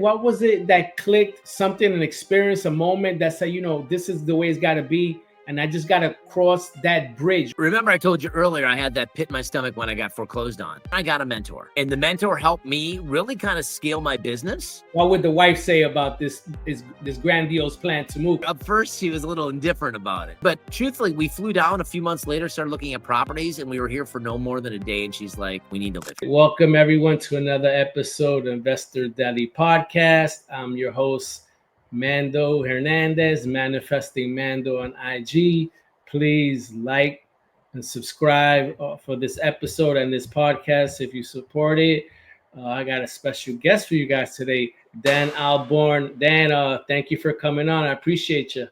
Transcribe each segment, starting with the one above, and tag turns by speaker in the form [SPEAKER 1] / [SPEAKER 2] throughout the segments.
[SPEAKER 1] What was it that clicked, something, an experience, a moment that said, this is the way it's got to be, and I just got to cross that bridge?
[SPEAKER 2] Remember I told you earlier I had that pit in my stomach when I got foreclosed on. I got a mentor, and the mentor helped me really kind of scale my business.
[SPEAKER 1] What would the wife say about this grandiose plan to move?
[SPEAKER 2] At first, she was a little indifferent about it. But truthfully, we flew down a few months later, started looking at properties, and we were here for no more than a day, and she's like, we need to live here.
[SPEAKER 1] Welcome, everyone, to another episode of Investor Deli Podcast. I'm your host, Mando Hernandez, Manifesting Mando on IG. Please like and subscribe for this episode and this podcast if you support it. I got a special guest for you guys today, Dan Ahlborne. Dan, thank you for coming on. I appreciate you.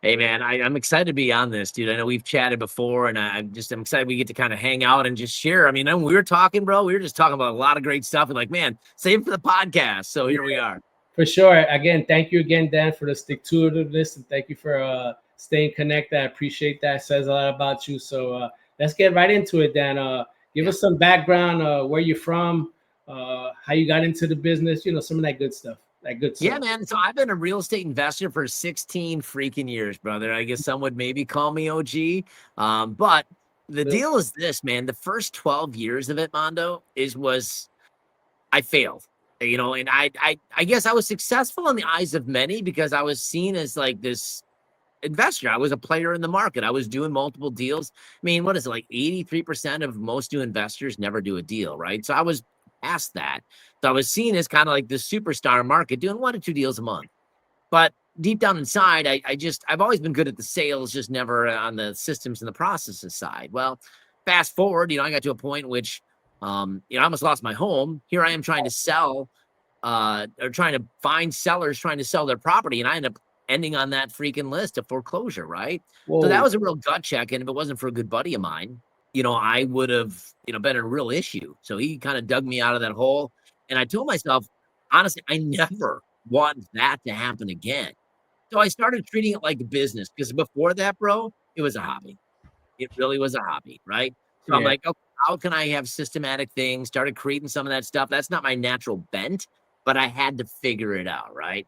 [SPEAKER 2] Hey, man, I'm excited to be on this, dude. I know we've chatted before, and I'm excited we get to kind of hang out and just share. I mean, when we were talking, bro, we were just talking about a lot of great stuff. And like, man, save it for the podcast. So here we are.
[SPEAKER 1] For sure. Again, thank you again, Dan, for the stick-to-itiveness, and thank you for staying connected. I appreciate that. It says a lot about you. So let's get right into it, Dan. Give us some background, where you're from, how you got into the business, some of that good stuff.
[SPEAKER 2] Yeah, man. So I've been a real estate investor for 16 freaking years, brother. I guess some would maybe call me OG. But the deal is this, man. The first 12 years of it, Mando, I failed. And I guess I was successful in the eyes of many because I was seen as like this investor. I was a player in the market. I was doing multiple deals. I mean, what is it, like 83% of most new investors never do a deal, right? So I was past that. So I was seen as kind of like the superstar market doing 1 to 2 deals a month. But deep down inside, I've always been good at the sales, just never on the systems and the processes side. Well, fast forward, I got to a point which, I almost lost my home. Here I am trying to sell, or trying to find sellers trying to sell their property. And I end up ending on that freaking list of foreclosure, right? Whoa. So that was a real gut check. And if it wasn't for a good buddy of mine, I would have, been in a real issue. So he kind of dug me out of that hole. And I told myself, honestly, I never want that to happen again. So I started treating it like a business because before that, bro, it was a hobby. It really was a hobby, right? So I'm like, okay, how can I have systematic things? Started creating some of that stuff. That's not my natural bent, but I had to figure it out, right?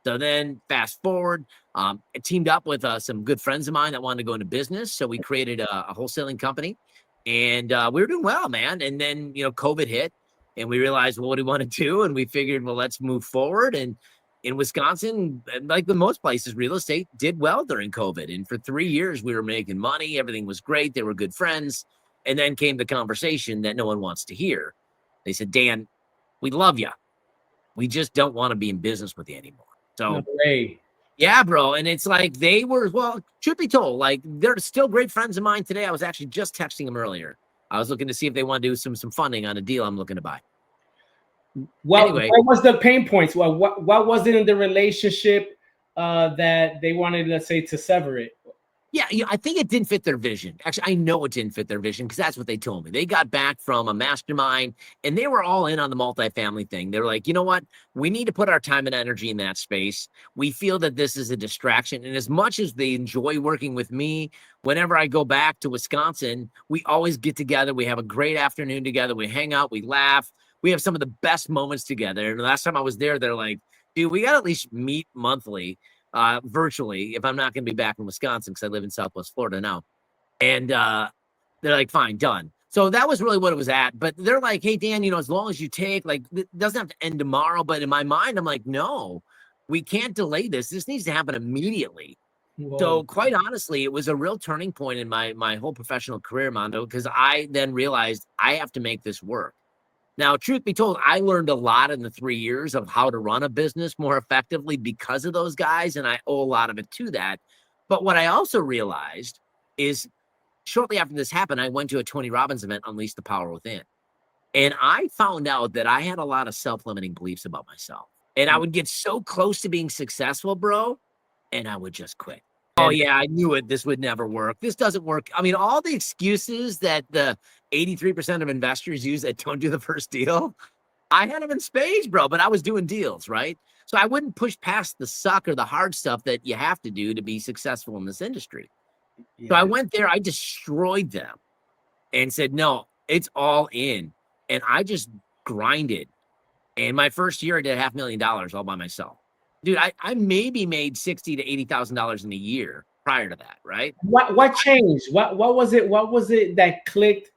[SPEAKER 2] So then fast forward, I teamed up with some good friends of mine that wanted to go into business. So we created a wholesaling company, and we were doing well, man. And then, COVID hit, and we realized, well, what do we want to do? And we figured, well, let's move forward. And in Wisconsin, like the most places, real estate did well during COVID. And for 3 years, we were making money. Everything was great. They were good friends. And then came the conversation that no one wants to hear. They said, Dan, we love you. We just don't want to be in business with you anymore. So,
[SPEAKER 1] no way.
[SPEAKER 2] Yeah, bro. And it's like they were, well, truth be told, like they're still great friends of mine today. I was actually just texting them earlier. I was looking to see if they want to do some funding on a deal I'm looking to buy.
[SPEAKER 1] Well,
[SPEAKER 2] anyway,
[SPEAKER 1] what was the pain points? Well, what was it in the relationship that they wanted, let's say, to sever it?
[SPEAKER 2] Yeah, I think it didn't fit their vision. Actually, I know it didn't fit their vision because that's what they told me. They got back from a mastermind and they were all in on the multifamily thing. They're like, you know what? We need to put our time and energy in that space. We feel that this is a distraction. And as much as they enjoy working with me, whenever I go back to Wisconsin, we always get together. We have a great afternoon together. We hang out, we laugh. We have some of the best moments together. And the last time I was there, they're like, dude, we got to at least meet monthly. Virtually, if I'm not going to be back in Wisconsin because I live in Southwest Florida now. And they're like, fine, done. So that was really what it was at. But they're like, hey, Dan, as long as you take, like, it doesn't have to end tomorrow. But in my mind, I'm like, no, we can't delay this. This needs to happen immediately. Whoa. So quite honestly, it was a real turning point in my whole professional career, Mando, because I then realized I have to make this work. Now, truth be told, I learned a lot in the 3 years of how to run a business more effectively because of those guys, and I owe a lot of it to that. But what I also realized is shortly after this happened, I went to a Tony Robbins event, Unleash the Power Within. And I found out that I had a lot of self-limiting beliefs about myself. And I would get so close to being successful, bro, and I would just quit. Oh, yeah, I knew it. This would never work. This doesn't work. I mean, all the excuses that the 83% of investors use that don't do the first deal, I had them in spades, bro, but I was doing deals, right? So I wouldn't push past the suck or the hard stuff that you have to do to be successful in this industry. Yeah. So I went there, I destroyed them and said, no, it's all in. And I just grinded And my first year, I did $500,000 all by myself. Dude, I maybe made $60,000 to $80,000 in a year prior to that, right?
[SPEAKER 1] What changed? What was it? What was it that clicked?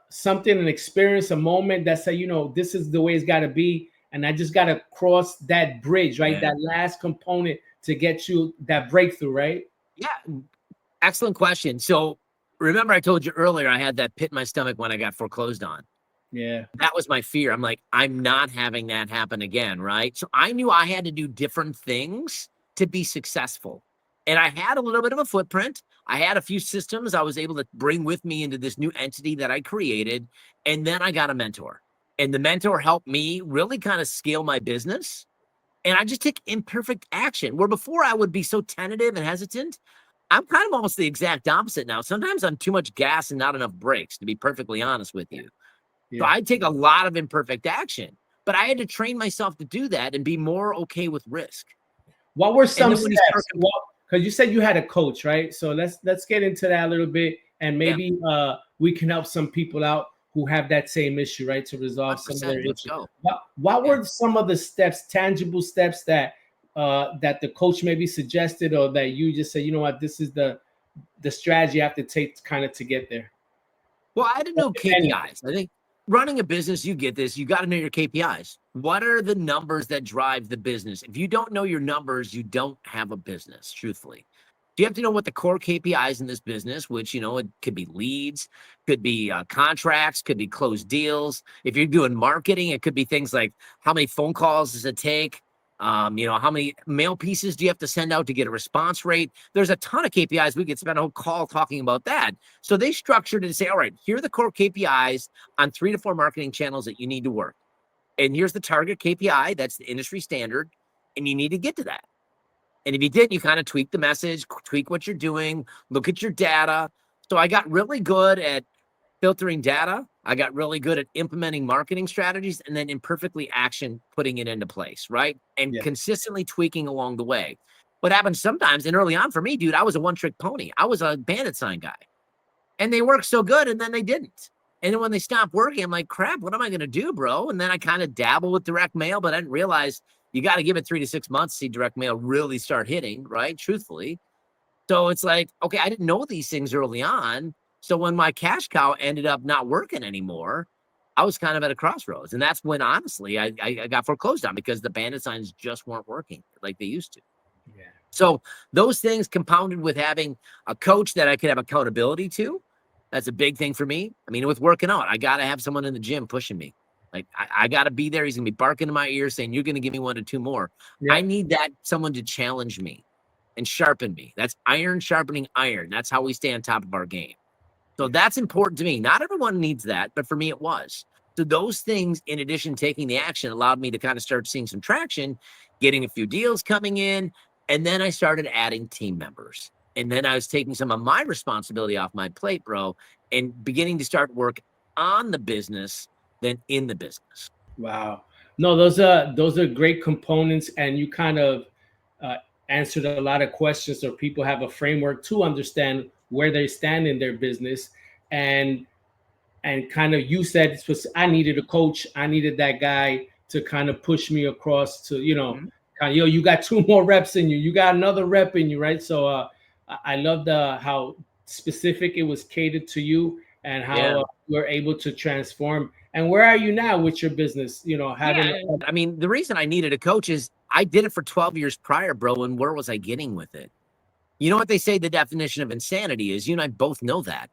[SPEAKER 1] Something, an experience, a moment that said, this is the way it's got to be, and I just got to cross that bridge, right?
[SPEAKER 2] Yeah.
[SPEAKER 1] That last component to get you that breakthrough, right?
[SPEAKER 2] Yeah. Excellent question. So remember I told you earlier I had that pit in my stomach when I got foreclosed on.
[SPEAKER 1] Yeah.
[SPEAKER 2] That was my fear. I'm like, I'm not having that happen again, right? So I knew I had to do different things to be successful. And I had a little bit of a footprint. I had a few systems I was able to bring with me into this new entity that I created. And then I got a mentor. And the mentor helped me really kind of scale my business. And I just take imperfect action. Where before I would be so tentative and hesitant, I'm kind of almost the exact opposite now. Sometimes I'm too much gas and not enough brakes, to be perfectly honest with you. So I take a lot of imperfect action, but I had to train myself to do that and be more okay with risk.
[SPEAKER 1] What were some steps? Because you said you had a coach, right? So let's get into that a little bit, and maybe we can help some people out who have that same issue, right? To resolve some of their issues. What were some of the steps, tangible steps that that the coach maybe suggested, or that you just said, you know what, this is the strategy I have to take kind of to get there?
[SPEAKER 2] Well, I didn't know KPIs. I think running a business, you get this. You got to know your KPIs. What are the numbers that drive the business? If you don't know your numbers, you don't have a business, truthfully. You have to know what the core KPIs in this business, which, it could be leads, could be contracts, could be closed deals. If you're doing marketing, it could be things like how many phone calls does it take? How many mail pieces do you have to send out to get a response rate? There's a ton of KPIs. We could spend a whole call talking about that. So they structured it to say, all right, here are the core KPIs on 3 to 4 marketing channels that you need to work. And here's the target KPI. That's the industry standard. And you need to get to that. And if you didn't, you kind of tweak the message, tweak what you're doing, look at your data. So I got really good at filtering data. I got really good at implementing marketing strategies, and then imperfectly putting it into place, right? And consistently tweaking along the way. What happens sometimes, and early on for me, dude, I was a one-trick pony. I was a bandit sign guy. And they worked so good, and then they didn't. And then when they stopped working, I'm like, crap, what am I going to do, bro? And then I kind of dabble with direct mail, but I didn't realize you got to give it 3 to 6 months to see direct mail really start hitting, right? Truthfully. So it's like, okay, I didn't know these things early on. So when my cash cow ended up not working anymore, I was kind of at a crossroads. And that's when, honestly, I got foreclosed on because the bandit signs just weren't working like they used to.
[SPEAKER 1] Yeah.
[SPEAKER 2] So those things compounded with having a coach that I could have accountability to. That's a big thing for me. I mean, with working out, I got to have someone in the gym pushing me. Like, I got to be there. He's going to be barking in my ear saying, you're going to give me 1 to 2 more. Yeah. I need someone to challenge me and sharpen me. That's iron sharpening iron. That's how we stay on top of our game. So that's important to me. Not everyone needs that, but for me, it was. So those things, in addition to taking the action, allowed me to kind of start seeing some traction, getting a few deals coming in. And then I started adding team members. And then I was taking some of my responsibility off my plate, bro, and beginning to start work on the business than in the business.
[SPEAKER 1] Wow. No, those are great components, and you kind of answered a lot of questions, so people have a framework to understand where they stand in their business. And kind of, you said, I needed a coach. I needed that guy to kind of push me across to, kind of, you got 2 more reps in you. You got another rep in you, right? So I love how specific it was catered to you, and how you're able to transform. And where are you now with your business?
[SPEAKER 2] I mean, the reason I needed a coach is I did it for 12 years prior, bro. And where was I getting with it? You know what they say the definition of insanity is? You and I both know that.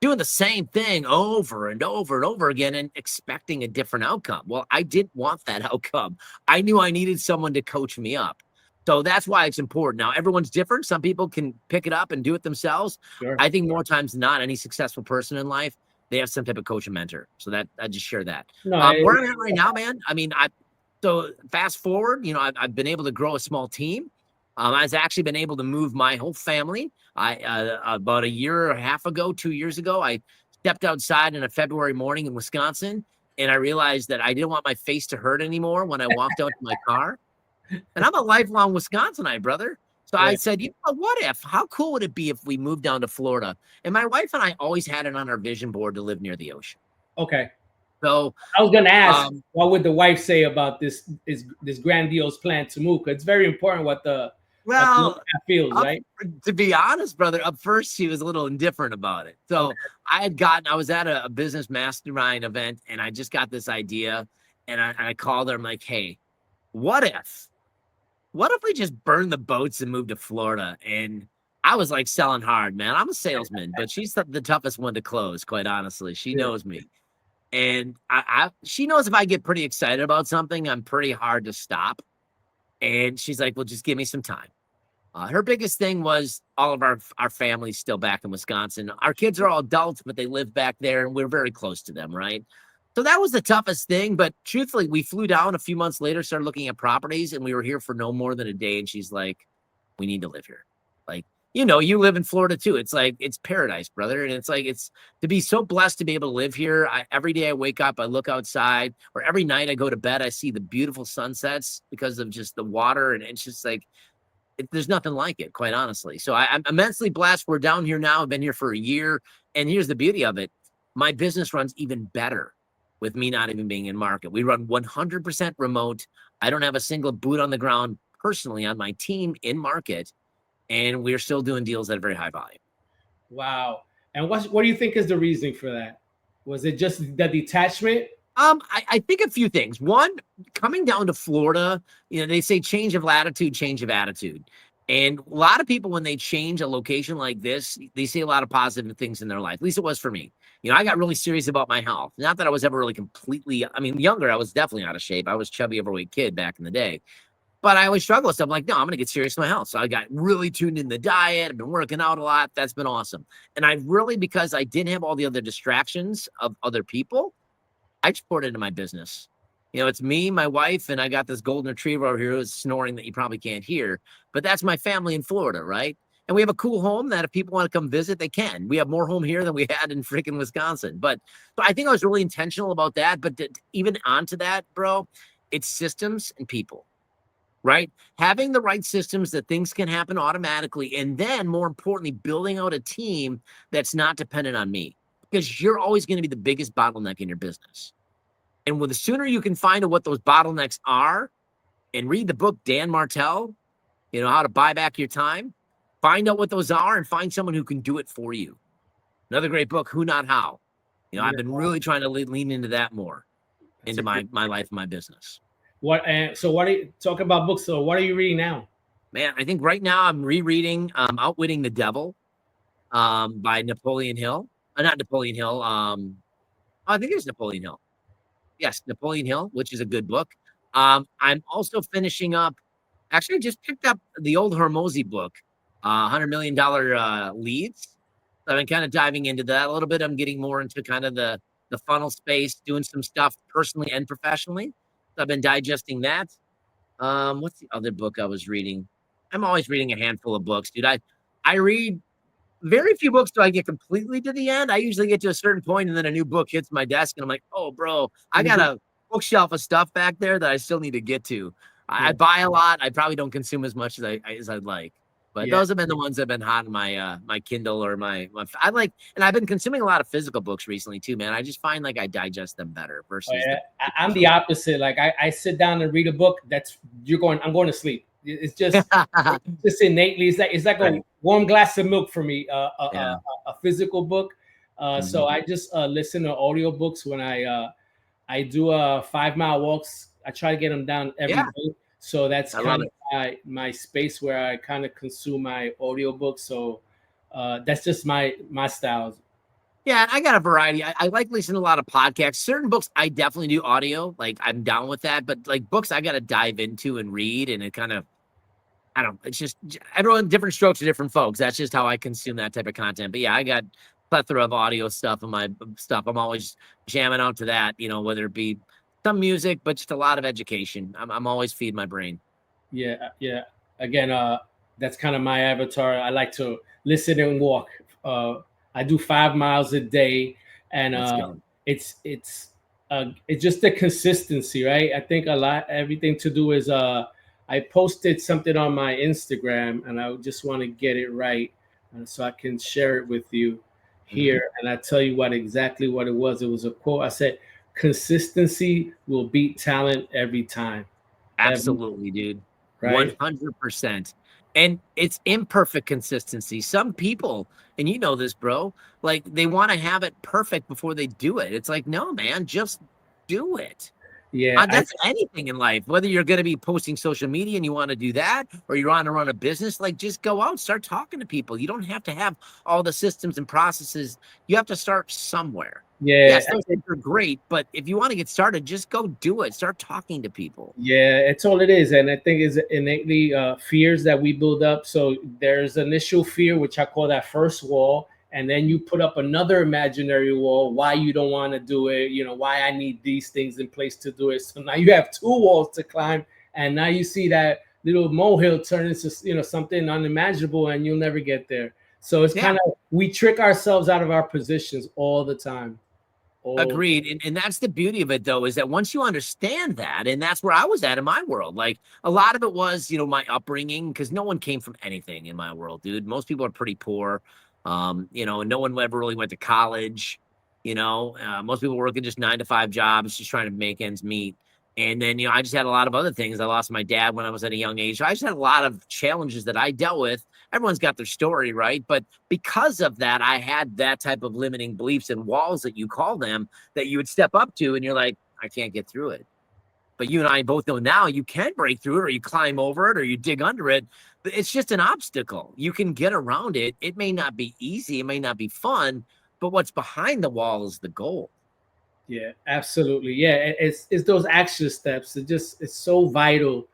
[SPEAKER 2] Doing the same thing over and over and over again and expecting a different outcome. Well, I didn't want that outcome. I knew I needed someone to coach me up. So that's why it's important. Now, everyone's different. Some people can pick it up and do it themselves. Sure. I think more times than not, any successful person in life, they have some type of coach and mentor. So that I just share that. Where I'm at right now, man, I mean, so fast forward, I've been able to grow a small team. I've actually been able to move my whole family. About 1.5 years, 2 years ago, I stepped outside in a February morning in Wisconsin, and I realized that I didn't want my face to hurt anymore when I walked out to my car. And I'm a lifelong Wisconsinite, brother. So I said, what if? How cool would it be if we moved down to Florida? And my wife and I always had it on our vision board to live near the ocean.
[SPEAKER 1] Okay.
[SPEAKER 2] So
[SPEAKER 1] I was gonna ask, what would the wife say about this grandiose plan to move? 'Cause it's very important what the
[SPEAKER 2] well,
[SPEAKER 1] woman feels,
[SPEAKER 2] up,
[SPEAKER 1] right?
[SPEAKER 2] to be honest, brother, up first she was a little indifferent about it. So
[SPEAKER 1] Okay.
[SPEAKER 2] I was at a business mastermind event, and I just got this idea, and I called her. I'm like, hey, what if we just burn the boats and move to Florida? And I was like selling hard, man. I'm a salesman, but she's the toughest one to close, quite honestly. She
[SPEAKER 1] Yeah.
[SPEAKER 2] knows me. And she knows if I get pretty excited about something, I'm pretty hard to stop. And she's like, well, just give me some time. Her biggest thing was all of our family's still back in Wisconsin. Our kids are all adults, but they live back there, and we're very close to them, right? So that was the toughest thing. But truthfully, we flew down a few months later, started looking at properties, and we were here for no more than a day. And she's like, we need to live here. Like, you live in Florida too. It's like, it's paradise, brother. And it's like, it's to be so blessed to be able to live here. Every day I wake up, I look outside, or every night I go to bed, I see the beautiful sunsets because of just the water. And it's just like, there's nothing like it, quite honestly. So I'm immensely blessed. We're down here now. I've been here for a year. And here's the beauty of it. My business runs even better with me not even being in market. We run 100% remote. I don't have a single boot on the ground personally on my team in market. And we're still doing deals at a very high volume.
[SPEAKER 1] Wow. And what do you think is the reason for that? Was it just the detachment?
[SPEAKER 2] I think a few things. One, coming down to Florida, they say change of latitude, change of attitude. And a lot of people, when they change a location like this, they see a lot of positive things in their life. At least it was for me. I got really serious about my health. Not that I was ever really completely, younger, I was definitely out of shape. I was a chubby, overweight kid back in the day. But I always struggle with stuff. I'm like, no, I'm going to get serious with my health. So I got really tuned in the diet. I've been working out a lot. That's been awesome. And I really, because I didn't have all the other distractions of other people, I just poured into my business. It's me, my wife, and I got this golden retriever over here who's snoring that you probably can't hear. But that's my family in Florida, right? And we have a cool home that if people want to come visit, they can. We have more home here than we had in freaking Wisconsin. But I think I was really intentional about that. But even onto that, bro, it's systems and people, right? Having the right systems that things can happen automatically. And then more importantly, building out a team that's not dependent on me, because you're always going to be the biggest bottleneck in your business. And the sooner you can find out what those bottlenecks are and read the book, Dan Martell, How to Buy Back Your Time, find out what those are and find someone who can do it for you. Another great book, Who Not How. I've been really trying to lean into that more, into my life and my business.
[SPEAKER 1] So what are you talking about books? So what are you reading now?
[SPEAKER 2] Man, I think right now I'm rereading Outwitting the Devil by Napoleon Hill. Not Napoleon Hill. I think it's Napoleon Hill. Yes, Napoleon Hill, which is a good book. I'm also finishing up. Actually, I just picked up the old Hormozy book, $100 Million Leads. So I've been kind of diving into that a little bit. I'm getting more into kind of the funnel space, doing some stuff personally and professionally. So I've been digesting that. What's the other book I was reading? I'm always reading a handful of books, dude. I read very few books do I get completely to the end. I usually get to a certain point and then a new book hits my desk and I'm like, oh, bro, I got a bookshelf of stuff back there that I still need to get to. I buy a lot. I probably don't consume as much as I'd like. But those have been the ones that have been hot in my my Kindle or my I like, and I've been consuming a lot of physical books recently too, man. I just find like I digest them better versus.
[SPEAKER 1] I'm the opposite. Like I sit down and read a book. I'm going to sleep. It's just innately. It's like a warm glass of milk for me. A physical book. So I just listen to audio books when I do 5-mile walks. I try to get them down every day. So that's kind of my space where I kind of consume my audiobooks. So that's just my style.
[SPEAKER 2] Yeah, I got a variety. I like listening to a lot of podcasts. Certain books I definitely do audio. Like I'm down with that. But like books I got to dive into and read. And it kind of, I don't know. It's just everyone different strokes for different folks. That's just how I consume that type of content. But yeah, I got plethora of audio stuff in my stuff. I'm always jamming out to that, whether it be some music, but just a lot of education. I'm always feeding my brain.
[SPEAKER 1] Yeah. Again, that's kind of my avatar. I like to listen and walk. I do 5 miles a day, and it's just the consistency, right? I think everything to do is I posted something on my Instagram, and I just want to get it right, so I can share it with you here. And I tell you exactly what it was. It was a quote. I said, consistency will beat talent every time.
[SPEAKER 2] Absolutely, dude.
[SPEAKER 1] Right?
[SPEAKER 2] 100%. And it's imperfect consistency. Some people, and you know this, bro, like they want to have it perfect before they do it. It's like, no, man, just do it.
[SPEAKER 1] Yeah,
[SPEAKER 2] That's anything in life, whether you're going to be posting social media and you want to do that, or you're on to run a business, like just go out, start talking to people. You don't have to have all the systems and processes. You have to start somewhere.
[SPEAKER 1] yeah,
[SPEAKER 2] Yes, those things are great, but if you want to get started, just go do it. Start talking to people.
[SPEAKER 1] yeah. It's all it is, and I think it's innately fears that we build up. So there's initial fear, which I call that first wall, and then you put up another imaginary wall. Why you don't want to do it? You know, why I need these things in place to do it. So now you have two walls to climb, and now you see that little molehill turn into something unimaginable, and you'll never get there. So it's kind of, we trick ourselves out of our positions all the time.
[SPEAKER 2] Agreed. And that's the beauty of it, though, is that once you understand that, and that's where I was at in my world, like a lot of it was, my upbringing, because no one came from anything in my world, dude. Most people are pretty poor, and no one ever really went to college. Most people working just 9-to-5 jobs, just trying to make ends meet. And then, I just had a lot of other things. I lost my dad when I was at a young age. So I just had a lot of challenges that I dealt with. Everyone's got their story, right? But because of that, I had that type of limiting beliefs and walls that you call them that you would step up to, and you're like, I can't get through it. But you and I both know now you can break through it, or you climb over it, or you dig under it. But it's just an obstacle. You can get around it. It may not be easy. It may not be fun, but what's behind the wall is the goal.
[SPEAKER 1] Yeah, absolutely. Yeah, it's those action steps. It's so vital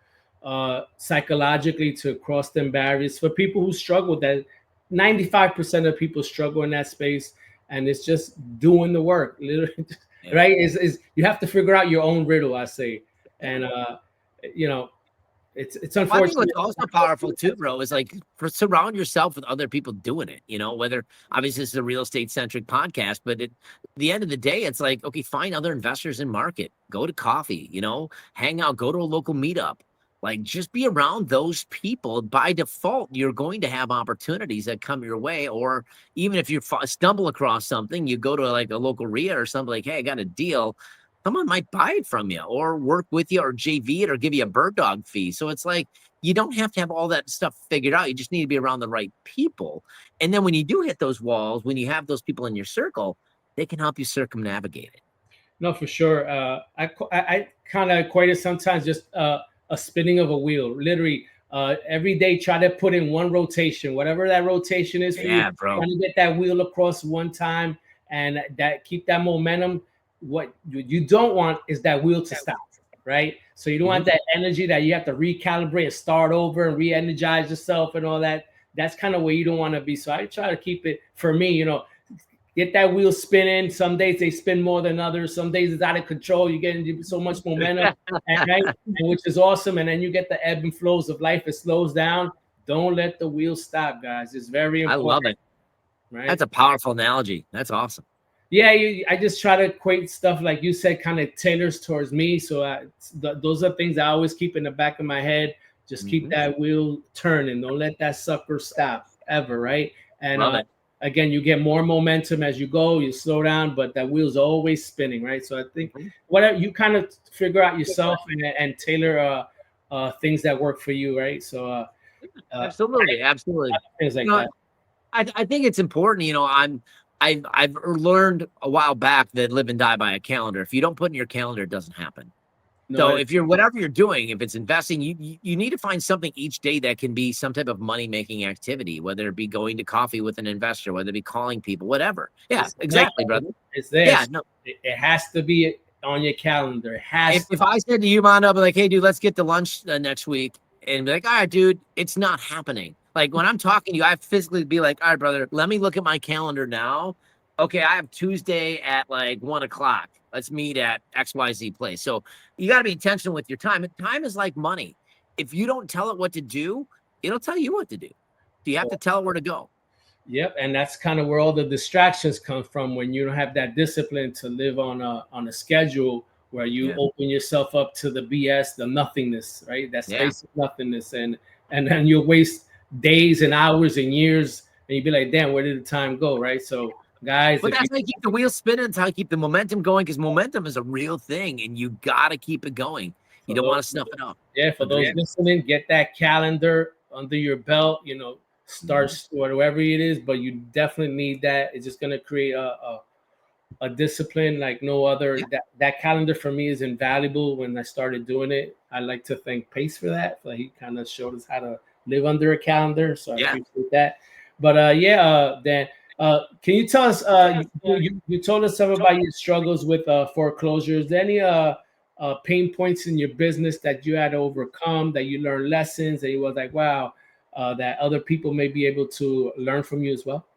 [SPEAKER 1] psychologically to cross them barriers for people who struggle. That 95% of people struggle in that space, and it's just doing the work. Literally, right? Is you have to figure out your own riddle, I say, and it's unfortunate.
[SPEAKER 2] I think what's also powerful too, bro, is like surround yourself with other people doing it. Whether obviously this is a real estate centric podcast, but at the end of the day, it's like, okay, find other investors in market, go to coffee, hang out, go to a local meetup. Like just be around those people. By default, you're going to have opportunities that come your way. Or even if you stumble across something, you go to like a local RIA or something, like, hey, I got a deal. Someone might buy it from you or work with you or JV it or give you a bird dog fee. So it's like, you don't have to have all that stuff figured out. You just need to be around the right people. And then when you do hit those walls, when you have those people in your circle, they can help you circumnavigate it.
[SPEAKER 1] No, for sure. I kind of equate it sometimes just a spinning of a wheel. Literally, every day try to put in one rotation, whatever that rotation is for you.
[SPEAKER 2] Bro.
[SPEAKER 1] Trying to get that wheel across one time and that keep that momentum. What you don't want is that wheel to stop, right? So you don't want that energy that you have to recalibrate and start over and re-energize yourself and all that. That's kind of where you don't want to be. So I try to keep it, for me, get that wheel spinning. Some days they spin more than others. Some days it's out of control. You're getting so much momentum, and which is awesome. And then you get the ebb and flows of life. It slows down. Don't let the wheel stop, guys. It's very important.
[SPEAKER 2] I love it. Right? That's a powerful analogy. That's awesome.
[SPEAKER 1] Yeah, I just try to equate stuff like you said, kind of tailors towards me. So those are things I always keep in the back of my head. Just keep that wheel turning. Don't let that sucker stop ever, right? And again, you get more momentum as you go. You slow down, but that wheel's always spinning, right? So I think whatever you kind of figure out yourself and tailor things that work for you, right? So
[SPEAKER 2] absolutely,
[SPEAKER 1] things like that.
[SPEAKER 2] I think it's important. I've learned a while back that live and die by a calendar. If you don't put in your calendar, it doesn't happen. So if you're whatever you're doing, if it's investing, you need to find something each day that can be some type of money making activity, whether it be going to coffee with an investor, whether it be calling people, whatever. Yeah, exactly, brother.
[SPEAKER 1] It's there. Yeah, no, it has to be on your calendar. It has.
[SPEAKER 2] If I said to you, Mando, I'd be like, hey, dude, let's get to lunch next week, and be like, all right, dude, it's not happening. Like when I'm talking to you, I physically be like, all right, brother, let me look at my calendar now. Okay, I have Tuesday at like 1:00. Let's meet at XYZ place. So you got to be intentional with your time. And time is like money. If you don't tell it what to do, it'll tell you what to do. So you have to tell it where to go.
[SPEAKER 1] Yep, and that's kind of where all the distractions come from when you don't have that discipline to live on a schedule where you open yourself up to the BS, the nothingness, right? That space of nothingness, and then you'll waste days and hours and years, and you'd be like, damn, where did the time go, right? So guys.
[SPEAKER 2] But
[SPEAKER 1] If you
[SPEAKER 2] that's how you keep the wheels spinning. It's how you keep the momentum going, because momentum is a real thing and you got to keep it going. You
[SPEAKER 1] for
[SPEAKER 2] don't want
[SPEAKER 1] those
[SPEAKER 2] to snuff it out.
[SPEAKER 1] Yeah, for those
[SPEAKER 2] Agreed.
[SPEAKER 1] listening, get that calendar under your belt. Start whatever it is, but you definitely need that. It's just gonna create a discipline like no other.
[SPEAKER 2] Yeah.
[SPEAKER 1] That calendar for me is invaluable. When I started doing it, I like to thank Pace for that. For he kind of showed us how to live under a calendar, so I
[SPEAKER 2] Yeah.
[SPEAKER 1] appreciate that. But Dan, can you tell us? You told us some about your struggles with foreclosure. Is there any pain points in your business that you had to overcome, that you learned lessons, that you was like, wow, that other people may be able to learn from you as well?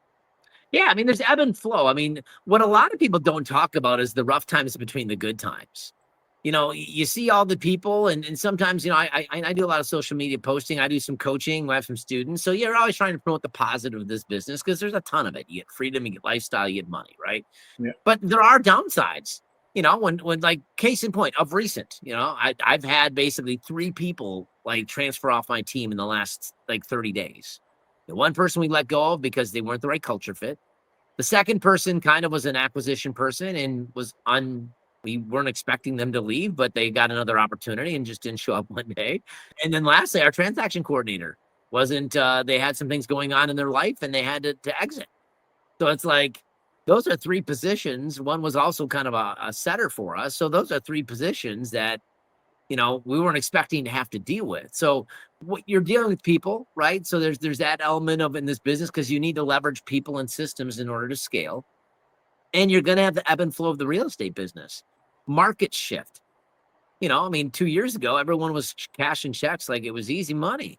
[SPEAKER 2] Yeah, I mean, there's ebb and flow. I mean, what a lot of people don't talk about is the rough times between the good times. You see all the people, and sometimes, I do a lot of social media posting. I do some coaching. I have some students. So you're always trying to promote the positive of this business, because there's a ton of it. You get freedom, you get lifestyle, you get money, right?
[SPEAKER 1] Yeah.
[SPEAKER 2] But there are downsides. When like, case in point of recent, I've had basically 3 people like transfer off my team in the last like 30 days. The one person we let go of because they weren't the right culture fit. The second person kind of was an acquisition person and we weren't expecting them to leave, but they got another opportunity and just didn't show up one day. And then lastly, our transaction coordinator wasn't, they had some things going on in their life and they had to exit. So it's like, those are 3 positions. One was also kind of a setter for us. So those are 3 positions that, we weren't expecting to have to deal with. So what you're dealing with people, right? So there's that element of in this business, because you need to leverage people and systems in order to scale. And you're going to have the ebb and flow of the real estate business. Market shift. I mean, 2 years ago, everyone was cashing checks like it was easy money.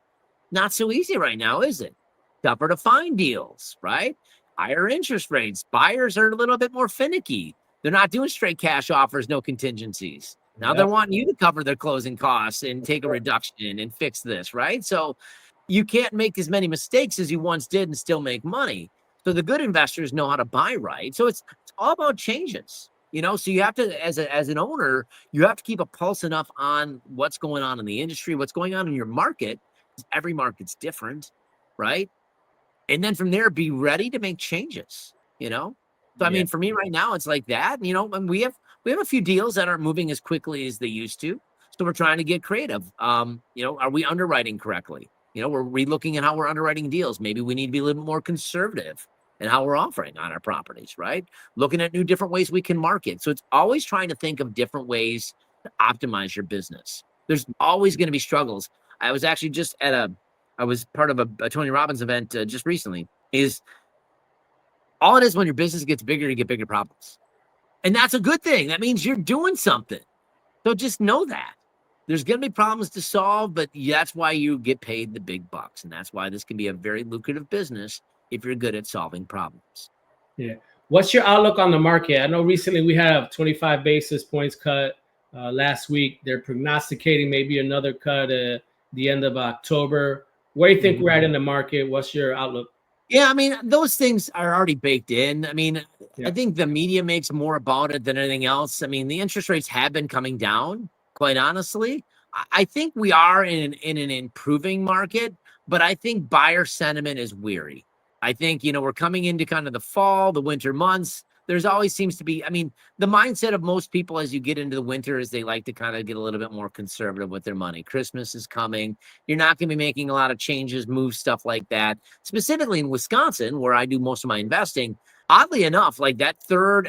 [SPEAKER 2] Not so easy right now, is it? Tougher to find deals, right? Higher interest rates. Buyers are a little bit more finicky. They're not doing straight cash offers, no contingencies. Now they're
[SPEAKER 1] Yep.
[SPEAKER 2] wanting you to cover their closing costs and take a reduction and fix this, right? So you can't make as many mistakes as you once did and still make money. So the good investors know how to buy right. So it's all about changes. So you have to, as an owner, you have to keep a pulse enough on what's going on in the industry, what's going on in your market. Every market's different, right? And then from there, be ready to make changes. So I
[SPEAKER 1] Yeah.
[SPEAKER 2] mean, for me right now, it's like that. And we have a few deals that aren't moving as quickly as they used to. So we're trying to get creative. Are we underwriting correctly? We're relooking at how we're underwriting deals. Maybe we need to be a little bit more conservative in how we're offering on our properties, right? Looking at new different ways we can market. So it's always trying to think of different ways to optimize your business. There's always going to be struggles. I was actually just I was part of a Tony Robbins event just recently. Is all it is, when your business gets bigger, you get bigger problems. And that's a good thing. That means you're doing something. So just know that. There's going to be problems to solve, but that's why you get paid the big bucks. And that's why this can be a very lucrative business if you're good at solving problems.
[SPEAKER 1] Yeah. What's your outlook on the market? I know recently we had a 25 basis points cut last week. They're prognosticating maybe another cut at the end of October. Where do you think we're at in the market? What's your outlook?
[SPEAKER 2] Yeah, I mean, those things are already baked in. I mean,
[SPEAKER 1] Yeah.
[SPEAKER 2] I think the media makes more about it than anything else. I mean, the interest rates have been coming down, quite honestly. I think we are in an improving market, but I think buyer sentiment is weary. I think, we're coming into kind of the fall, the winter months. There's always seems to be, I mean, the mindset of most people as you get into the winter is they like to kind of get a little bit more conservative with their money. Christmas is coming. You're not going to be making a lot of changes, moves, stuff like that. Specifically in Wisconsin, where I do most of my investing, oddly enough, like that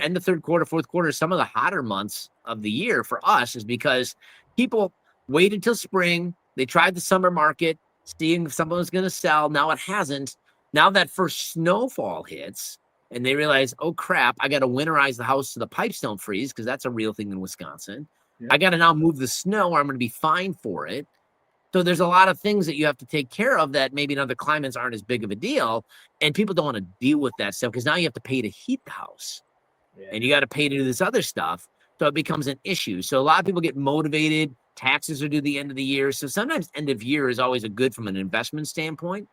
[SPEAKER 2] end of third quarter, fourth quarter, some of the hotter months of the year for us is because people waited till spring. They tried the summer market, seeing if someone was going to sell. Now it hasn't. Now that first snowfall hits and they realize, oh crap, I got to winterize the house so the pipes don't freeze, because that's a real thing in Wisconsin.
[SPEAKER 1] Yeah.
[SPEAKER 2] I got to now move the snow or I'm going to be fined for it. So there's a lot of things that you have to take care of that maybe in other climates aren't as big of a deal. And people don't want to deal with that stuff because now you have to pay to heat the house.
[SPEAKER 1] Yeah.
[SPEAKER 2] And you got to pay to do this other stuff. So it becomes an issue. So a lot of people get motivated. Taxes are due the end of the year. So sometimes end of year is always a good from an investment standpoint.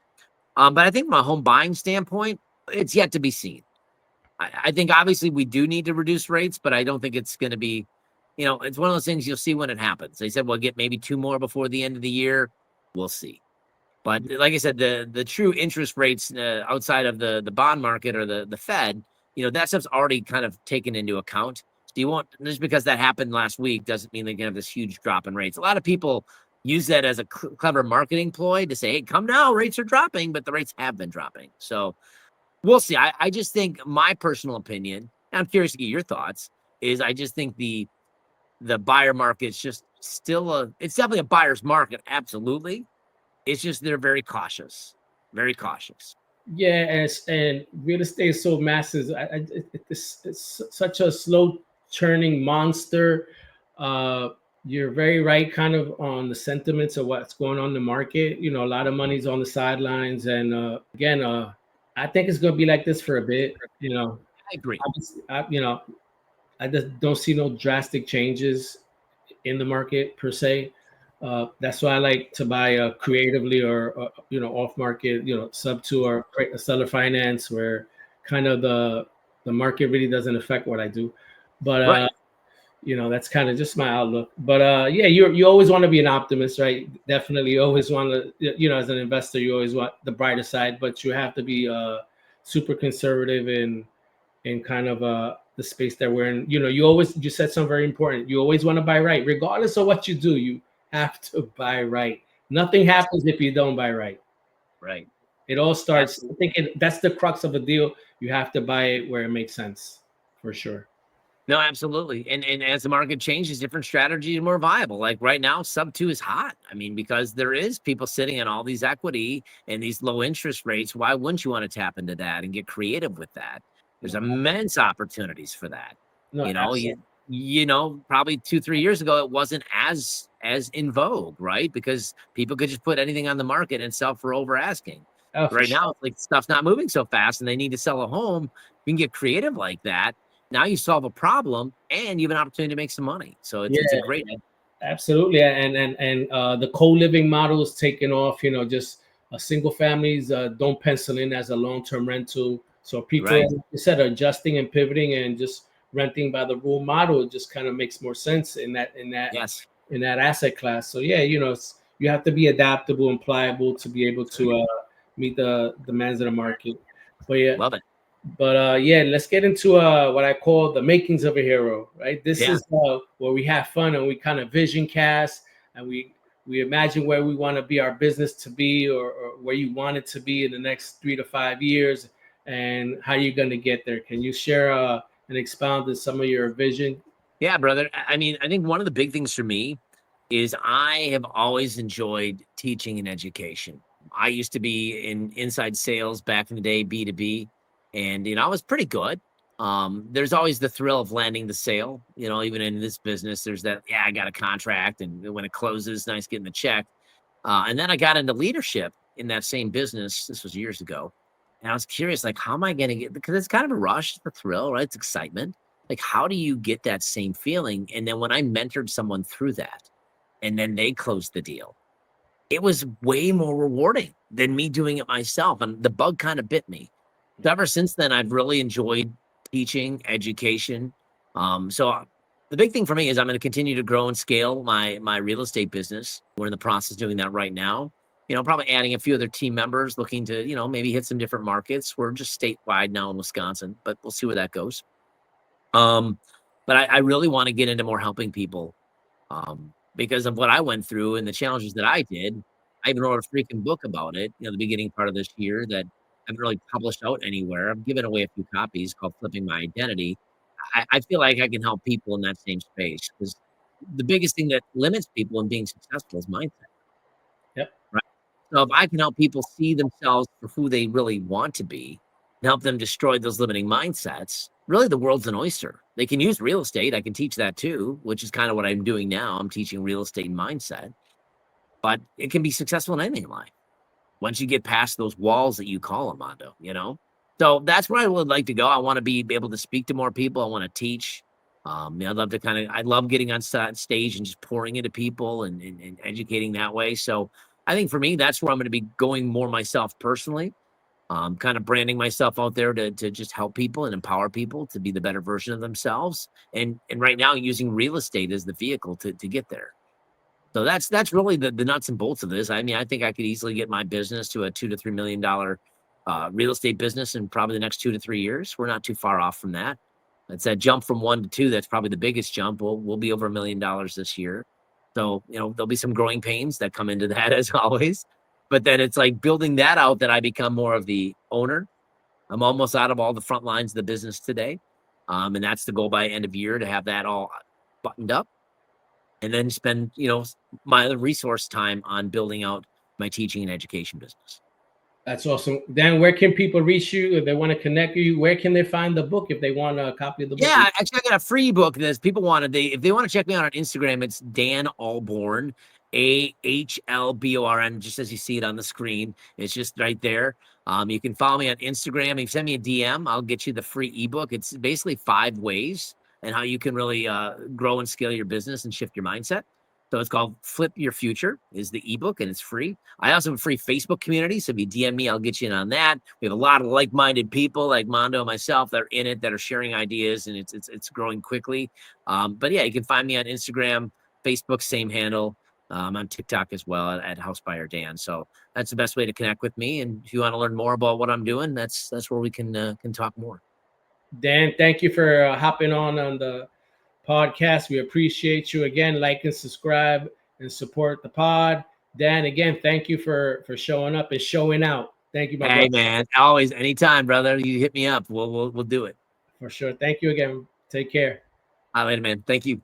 [SPEAKER 2] But I think from a home buying standpoint, it's yet to be seen. I think obviously we do need to reduce rates, but I don't think it's going to be, it's one of those things you'll see when it happens. They said we'll get maybe 2 more before the end of the year. We'll see. But like I said, the true interest rates outside of the bond market or the Fed, that stuff's already kind of taken into account. So you won't, just because that happened last week doesn't mean they can have this huge drop in rates. A lot of people use that as a clever marketing ploy to say, hey, come now, rates are dropping, but the rates have been dropping. So we'll see. I just think, my personal opinion, and I'm curious to get your thoughts, is I just think the buyer market's just still it's definitely a buyer's market. Absolutely. It's just, they're very cautious, very cautious.
[SPEAKER 1] Yeah, and real estate is so massive. It's such a slow churning monster. Uh, you're very right, kind of on the sentiments of what's going on in the market. A lot of money's on the sidelines, and again, I think it's going to be like this for a bit.
[SPEAKER 2] I agree.
[SPEAKER 1] I just don't see no drastic changes in the market per se. That's why I like to buy creatively, or off market, sub two or seller finance, where kind of the market really doesn't affect what I do. But
[SPEAKER 2] Right.
[SPEAKER 1] that's kind of just my outlook. But yeah, you always want to be an optimist, right? Definitely, you always want to, as an investor, you always want the brighter side, but you have to be super conservative in kind of the space that we're in. You said something very important. You always want to buy right, regardless of what you do. You have to buy right. Nothing happens if you don't buy right.
[SPEAKER 2] Right.
[SPEAKER 1] It all starts.
[SPEAKER 2] Absolutely.
[SPEAKER 1] I think that's the crux of a deal. You have to buy it where it makes sense, for sure.
[SPEAKER 2] No, absolutely. And as the market changes, different strategies are more viable. Like right now, sub two is hot. I mean, because there is people sitting on all these equity and these low interest rates. Why wouldn't you want to tap into that and get creative with that? There's
[SPEAKER 1] No,
[SPEAKER 2] immense opportunities for that.
[SPEAKER 1] no,
[SPEAKER 2] You know,
[SPEAKER 1] absolutely.
[SPEAKER 2] probably 2-3 years ago, it wasn't as in vogue, right? Because people could just put anything on the market and sell for over asking.
[SPEAKER 1] Oh, for
[SPEAKER 2] Right
[SPEAKER 1] sure.
[SPEAKER 2] now, it's like stuff's not moving so fast and they need to sell a home. You can get creative like that. Now you solve a problem and you have an opportunity to make some money. So
[SPEAKER 1] Yeah,
[SPEAKER 2] it's a great.
[SPEAKER 1] absolutely. And the co-living model is taking off. Just single families don't pencil in as a long-term rental. So people,
[SPEAKER 2] Right.
[SPEAKER 1] like you said, are adjusting and pivoting and just renting by the rule model. It just kind of makes more sense
[SPEAKER 2] Yes.
[SPEAKER 1] in that asset class. So yeah, you have to be adaptable and pliable to be able
[SPEAKER 2] That's right.
[SPEAKER 1] to meet the demands of the market. But yeah,
[SPEAKER 2] Love it.
[SPEAKER 1] yeah, let's get into what I call the makings of a hero, right? This
[SPEAKER 2] Yeah.
[SPEAKER 1] is where we have fun and we kind of vision cast, and we imagine where we want to be our business to be, or where you want it to be in the next 3 to 5 years, and how you're going to get there. Can you share and expound on some of your vision?
[SPEAKER 2] Yeah, brother. I mean, I think one of the big things for me is I have always enjoyed teaching and education. I used to be in inside sales back in the day, B2B, and I was pretty good. There's always the thrill of landing the sale. Even in this business, there's that, yeah, I got a contract, and when it closes, nice getting the check. And then I got into leadership in that same business. This was years ago. And I was curious, like, how am I going to get, because it's kind of a rush, it's a thrill, right? It's excitement. Like, how do you get that same feeling? And then when I mentored someone through that, and then they closed the deal, it was way more rewarding than me doing it myself. And the bug kind of bit me. So ever since then, I've really enjoyed teaching, education. So the big thing for me is I'm going to continue to grow and scale my real estate business. We're in the process of doing that right now. Probably adding a few other team members, looking to maybe hit some different markets. We're just statewide now in Wisconsin, but we'll see where that goes. But I really want to get into more helping people, because of what I went through and the challenges that I did. I even wrote a freaking book about it, the beginning part of this year, that I haven't really published out anywhere. I've given away a few copies, called Flipping My Identity. I feel like I can help people in that same space, because the biggest thing that limits people in being successful is mindset,
[SPEAKER 1] Yep.
[SPEAKER 2] right? So if I can help people see themselves for who they really want to be and help them destroy those limiting mindsets, really the world's an oyster. They can use real estate. I can teach that too, which is kind of what I'm doing now. I'm teaching real estate and mindset, but it can be successful in anything in life once you get past those walls that you call them, Mando. So that's where I would like to go. I want to be able to speak to more people. I want to teach. I'd love to I love getting on stage and just pouring into people and educating that way. So I think for me, that's where I'm going to be going more myself personally, kind of branding myself out there to just help people and empower people to be the better version of themselves. And right now, using real estate as the vehicle to get there. So that's really the nuts and bolts of this. I mean, I think I could easily get my business to a $2 to $3 million real estate business in probably the next 2 to 3 years. We're not too far off from that. It's that jump from 1 to 2. That's probably the biggest jump. We'll be over $1 million this year. So, there'll be some growing pains that come into that as always. But then it's like building that out that I become more of the owner. I'm almost out of all the front lines of the business today. And that's the goal by end of year, to have that all buttoned up, and then spend, my resource time on building out my teaching and education business.
[SPEAKER 1] That's awesome. Dan, where can people reach you if they want to connect with you? Where can they find the book if they want a copy of the book?
[SPEAKER 2] Yeah, actually, I got a free book. This people wanted. If they want to check me out on Instagram, it's Dan Ahlborne, Ahlborn, just as you see it on the screen. It's just right there. You can follow me on Instagram. If you send me a DM, I'll get you the free ebook. It's basically 5 ways and how you can really grow and scale your business and shift your mindset. So it's called Flip Your Future is the ebook, and it's free. I also have a free Facebook community. So if you DM me, I'll get you in on that. We have a lot of like-minded people like Mando and myself that are in it, that are sharing ideas, and it's growing quickly. But yeah, you can find me on Instagram, Facebook, same handle. On TikTok as well at House Buyer Dan. So that's the best way to connect with me. And if you want to learn more about what I'm doing, that's where we can talk more.
[SPEAKER 1] Dan, thank you for hopping on the podcast. We appreciate you. Again, like and subscribe and support the pod. Dan, again, thank you for showing up and showing out. Thank you, my brother.
[SPEAKER 2] Hey man, always, anytime, brother. You hit me up. We'll do it
[SPEAKER 1] For sure. Thank you again. Take care.
[SPEAKER 2] all right, later, man. Thank you.